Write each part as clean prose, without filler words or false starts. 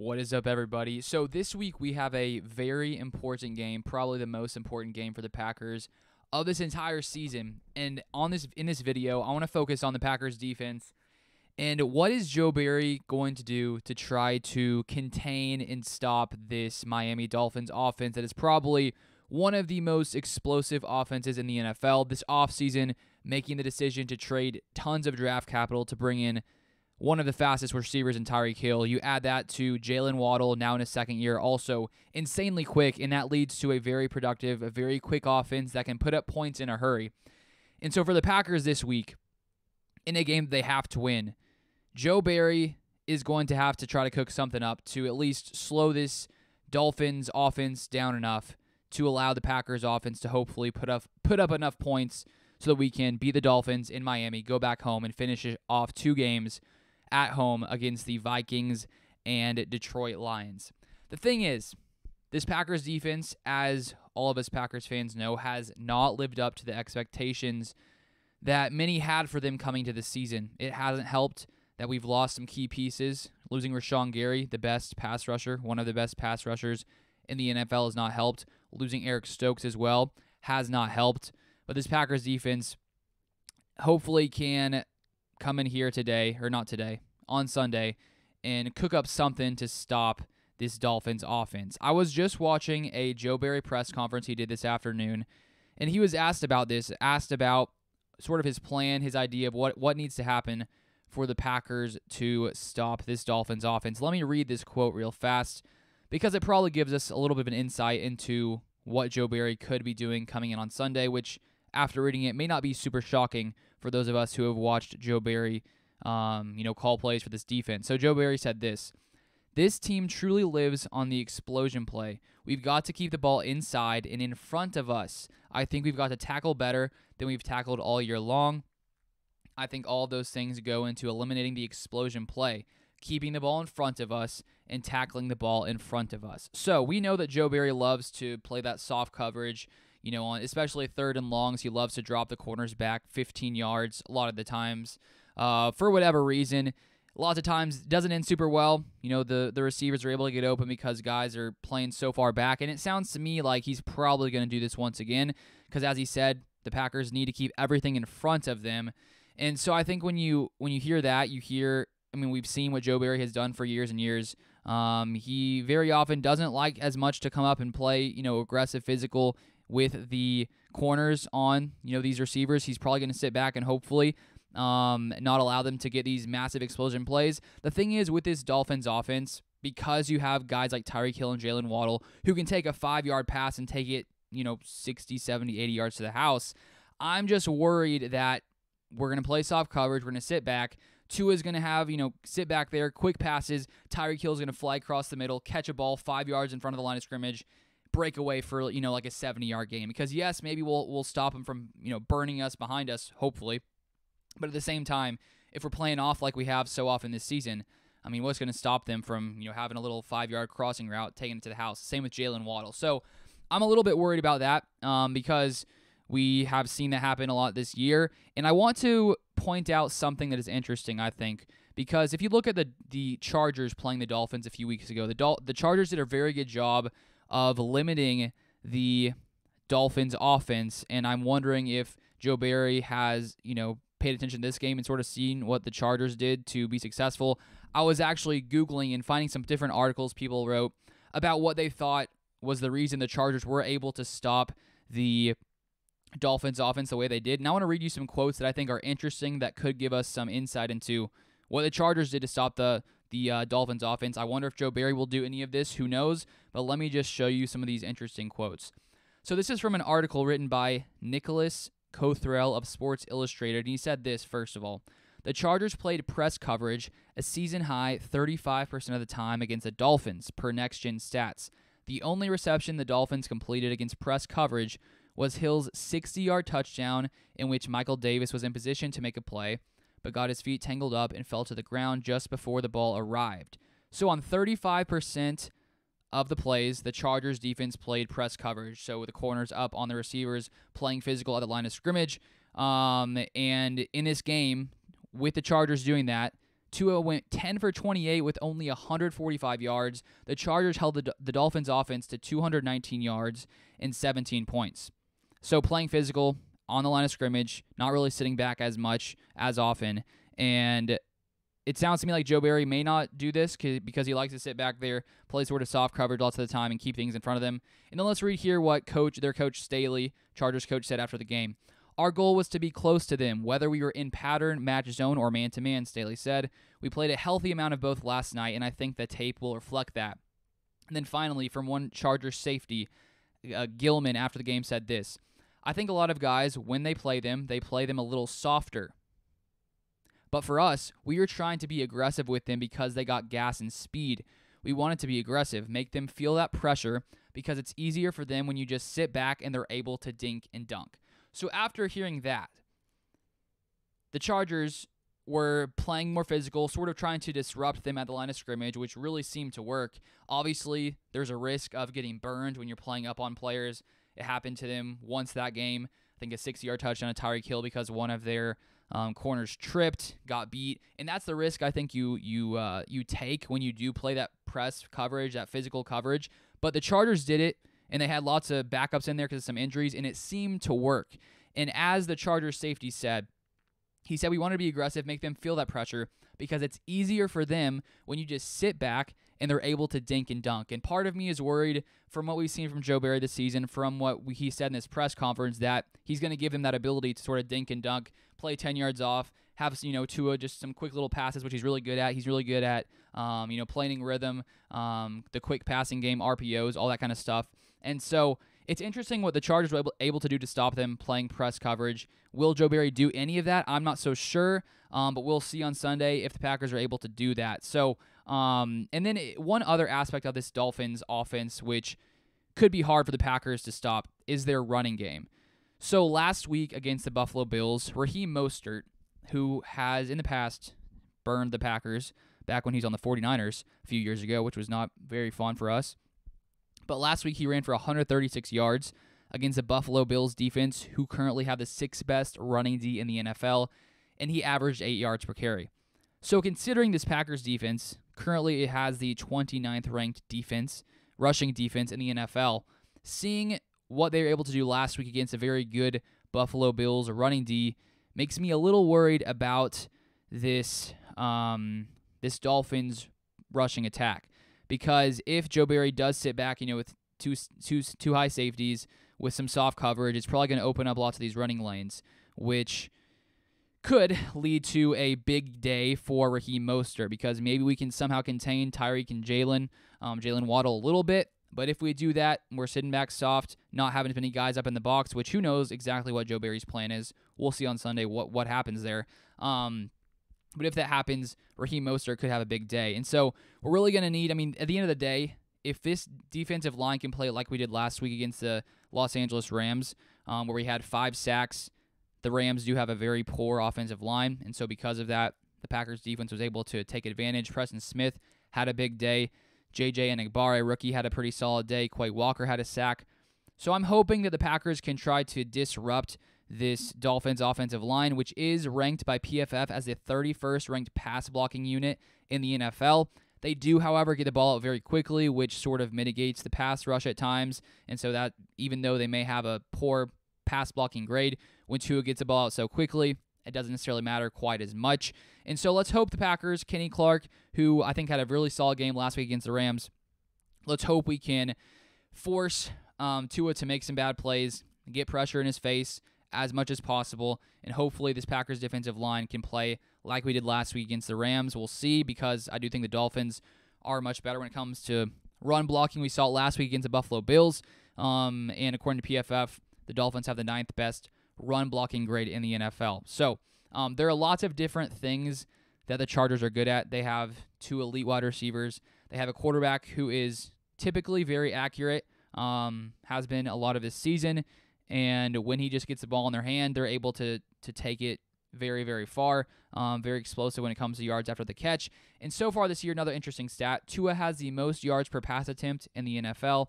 What is up, everybody? So this week we have a very important game, probably the most important game for the Packers of this entire season. And in this video, I want to focus on the Packers defense and what is Joe Barry going to do to try to contain and stop this Miami Dolphins offense that is probably one of the most explosive offenses in the NFL this offseason, making the decision to trade tons of draft capital to bring in one of the fastest receivers in Tyreek Hill. You add that to Jalen Waddle, now in his second year, also insanely quick, and that leads to a very productive, a very quick offense that can put up points in a hurry. And so for the Packers this week, in a game they have to win, Joe Barry is going to have to try to cook something up to at least slow this Dolphins offense down enough to allow the Packers offense to hopefully put up enough points so that we can beat the Dolphins in Miami, go back home, and finish off 2 games at home against the Vikings and Detroit Lions. The thing is, this Packers defense, as all of us Packers fans know, has not lived up to the expectations that many had for them coming to the season. It hasn't helped that we've lost some key pieces. Losing Rashawn Gary, the best pass rusher, one of the best pass rushers in the NFL, has not helped. Losing Eric Stokes as well has not helped. But this Packers defense hopefully can come in here today, or not today, on Sunday, and cook up something to stop this Dolphins offense. I was just watching a Joe Barry press conference he did this afternoon, and he was asked about sort of his plan, his idea of what needs to happen for the Packers to stop this Dolphins offense. Let me read this quote real fast, because it probably gives us a little bit of an insight into what Joe Barry could be doing coming in on Sunday, which, after reading it, may not be super shocking for those of us who have watched Joe Barry, call plays for this defense. So Joe Barry said this: "This team truly lives on the explosion play. We've got to keep the ball inside and in front of us. I think we've got to tackle better than we've tackled all year long. I think all of those things go into eliminating the explosion play, keeping the ball in front of us and tackling the ball in front of us." So we know that Joe Barry loves to play that soft coverage, on especially third and longs. He loves to drop the corners back 15 yards a lot of the times. For whatever reason, lots of times it doesn't end super well. The receivers are able to get open because guys are playing so far back. And it sounds to me like he's probably going to do this once again because, as he said, the Packers need to keep everything in front of them. And so I think when you hear that, we've seen what Joe Barry has done for years and years. He very often doesn't like as much to come up and play, aggressive, physical with the corners on, these receivers. He's probably going to sit back and hopefully not allow them to get these massive explosion plays. The thing is, with this Dolphins offense, because you have guys like Tyreek Hill and Jalen Waddle who can take a 5-yard pass and take it, 60, 70, 80 yards to the house, I'm just worried that we're going to play soft coverage. We're going to sit back. Tua's going to have, sit back there, quick passes. Tyreek Hill's going to fly across the middle, catch a ball 5 yards in front of the line of scrimmage, break away for, like a 70-yard game. Because, yes, maybe we'll stop him from, burning us behind us, hopefully. But at the same time, if we're playing off like we have so often this season, what's going to stop them from, having a little 5-yard crossing route, taking it to the house? Same with Jalen Waddle. So I'm a little bit worried about that because we have seen that happen a lot this year. And I want to point out something that is interesting, I think, because if you look at the Chargers playing the Dolphins a few weeks ago, the Chargers did a very good job of limiting the Dolphins offense. And I'm wondering if Joe Barry has, paid attention to this game and sort of seen what the Chargers did to be successful. I was actually Googling and finding some different articles people wrote about what they thought was the reason the Chargers were able to stop the Dolphins offense the way they did. And I want to read you some quotes that I think are interesting that could give us some insight into what the Chargers did to stop the Dolphins offense. I wonder if Joe Barry will do any of this. Who knows? But let me just show you some of these interesting quotes. So this is from an article written by Nicholas Cothrell of Sports Illustrated, and he said this, first of all: "The Chargers played press coverage a season-high 35% of the time against the Dolphins, per Next Gen Stats. The only reception the Dolphins completed against press coverage was Hill's 60-yard touchdown, in which Michael Davis was in position to make a play, but got his feet tangled up and fell to the ground just before the ball arrived." So on 35% of the plays, the Chargers defense played press coverage, so with the corners up on the receivers, playing physical at the line of scrimmage. And in this game, with the Chargers doing that, Tua went 10 for 28 with only 145 yards. The Chargers held the Dolphins' offense to 219 yards and 17 points. So playing physical on the line of scrimmage, not really sitting back as much as often. And it sounds to me like Joe Barry may not do this because he likes to sit back there, play sort of soft coverage lots of the time, and keep things in front of them. And then let's read here what their coach Staley, Chargers coach, said after the game. Our goal was to be close to them, whether we were in pattern, match zone, or man-to-man, Staley said. We played a healthy amount of both last night, and I think the tape will reflect that. And then finally, from one Chargers safety, Gilman, after the game said this. I think a lot of guys, when they play them a little softer. But for us, we were trying to be aggressive with them because they got gas and speed. We wanted to be aggressive, make them feel that pressure because it's easier for them when you just sit back and they're able to dink and dunk. So after hearing that, the Chargers were playing more physical, sort of trying to disrupt them at the line of scrimmage, which really seemed to work. Obviously, there's a risk of getting burned when you're playing up on players. It happened to them once that game. I think a 60-yard touchdown to Tyreek Hill because one of their corners tripped, got beat, and that's the risk I think you take when you do play that press coverage, that physical coverage. But the Chargers did it, and they had lots of backups in there because of some injuries, and it seemed to work. And as the Chargers safety said, he said we want to be aggressive, make them feel that pressure because it's easier for them when you just sit back and they're able to dink and dunk. And part of me is worried from what we've seen from Joe Barry this season, from what he said in his press conference, that he's going to give them that ability to sort of dink and dunk, play 10 yards off, have Tua just some quick little passes, which he's really good at. He's really good at playing rhythm, the quick passing game, RPOs, all that kind of stuff. And so it's interesting what the Chargers were able to do to stop them playing press coverage. Will Joe Barry do any of that? I'm not so sure, but we'll see on Sunday if the Packers are able to do that. So, and then one other aspect of this Dolphins offense, which could be hard for the Packers to stop, is their running game. So last week against the Buffalo Bills, Raheem Mostert, who has in the past burned the Packers back when he was on the 49ers a few years ago, which was not very fun for us. But last week he ran for 136 yards against the Buffalo Bills defense, who currently have the 6th best running D in the NFL, and he averaged 8 yards per carry. So considering this Packers defense, currently it has the 29th ranked rushing defense in the NFL, seeing what they were able to do last week against a very good Buffalo Bills running D makes me a little worried about this Dolphins rushing attack. Because if Joe Barry does sit back, with two high safeties with some soft coverage, it's probably going to open up lots of these running lanes, which could lead to a big day for Raheem Mostert, because maybe we can somehow contain Tyreek and Jalen Waddle a little bit. But if we do that, we're sitting back soft, not having as many guys up in the box, which who knows exactly what Joe Barry's plan is. We'll see on Sunday what happens there. But if that happens, Raheem Mostert could have a big day. And so we're really going to need, at the end of the day, if this defensive line can play like we did last week against the Los Angeles Rams, where we had 5 sacks, the Rams do have a very poor offensive line. And so because of that, the Packers defense was able to take advantage. Preston Smith had a big day. J.J. Enagbare, rookie, had a pretty solid day. Quay Walker had a sack. So I'm hoping that the Packers can try to disrupt this Dolphins offensive line, which is ranked by PFF as the 31st ranked pass blocking unit in the NFL. They do, however, get the ball out very quickly, which sort of mitigates the pass rush at times. And so that, even though they may have a poor pass blocking grade, when Tua gets the ball out so quickly, it doesn't necessarily matter quite as much. And so let's hope the Packers, Kenny Clark, who I think had a really solid game last week against the Rams, let's hope we can force Tua to make some bad plays, get pressure in his face as much as possible, and hopefully this Packers defensive line can play like we did last week against the Rams. We'll see, because I do think the Dolphins are much better when it comes to run blocking. We saw it last week against the Buffalo Bills, and according to PFF, the Dolphins have the 9th best run blocking grade in the NFL. So there are lots of different things that the Chargers are good at. They have 2 elite wide receivers. They have a quarterback who is typically very accurate, has been a lot of this season, and when he just gets the ball in their hand, they're able to take it very, very far, very explosive when it comes to yards after the catch. And so far this year, another interesting stat, Tua has the most yards per pass attempt in the NFL,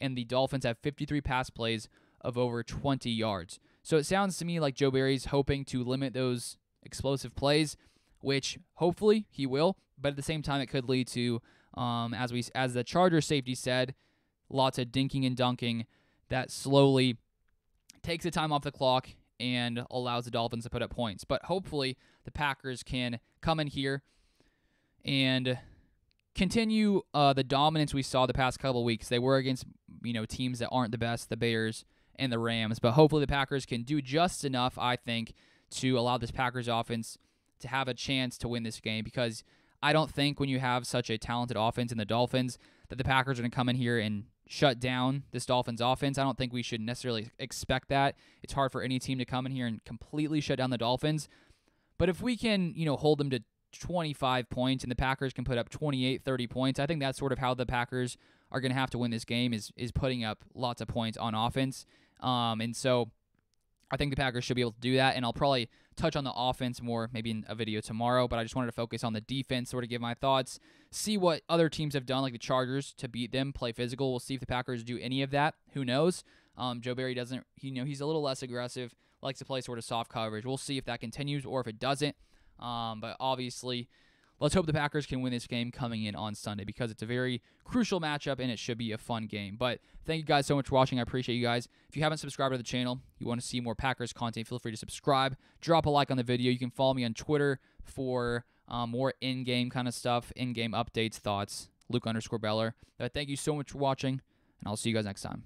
and the Dolphins have 53 pass plays of over 20 yards. So it sounds to me like Joe Barry's hoping to limit those explosive plays. which hopefully he will. But at the same time, it could lead to, as the Chargers safety said, lots of dinking and dunking that slowly takes the time off the clock and allows the Dolphins to put up points. But hopefully the Packers can come in here and continue the dominance we saw the past couple of weeks. They were against teams that aren't the best, the Bears and the Rams. But hopefully the Packers can do just enough, I think, to allow this Packers offense to have a chance to win this game, because I don't think when you have such a talented offense in the Dolphins that the Packers are going to come in here and shut down this Dolphins offense. I don't think we should necessarily expect that. It's hard for any team to come in here and completely shut down the Dolphins. But if we can, hold them to 25 points and the Packers can put up 28, 30 points, I think that's sort of how the Packers are going to have to win this game, is putting up lots of points on offense. And so I think the Packers should be able to do that, and I'll probably touch on the offense more maybe in a video tomorrow, but I just wanted to focus on the defense, sort of give my thoughts, see what other teams have done, like the Chargers, to beat them, play physical. We'll see if the Packers do any of that. Who knows? Joe Barry doesn't, he's a little less aggressive, likes to play sort of soft coverage. We'll see if that continues or if it doesn't. But obviously, let's hope the Packers can win this game coming in on Sunday, because it's a very crucial matchup and it should be a fun game. But thank you guys so much for watching. I appreciate you guys. If you haven't subscribed to the channel, you want to see more Packers content, feel free to subscribe. Drop a like on the video. You can follow me on Twitter for more in-game kind of stuff, in-game updates, thoughts, Luke_Beller. Thank you so much for watching, and I'll see you guys next time.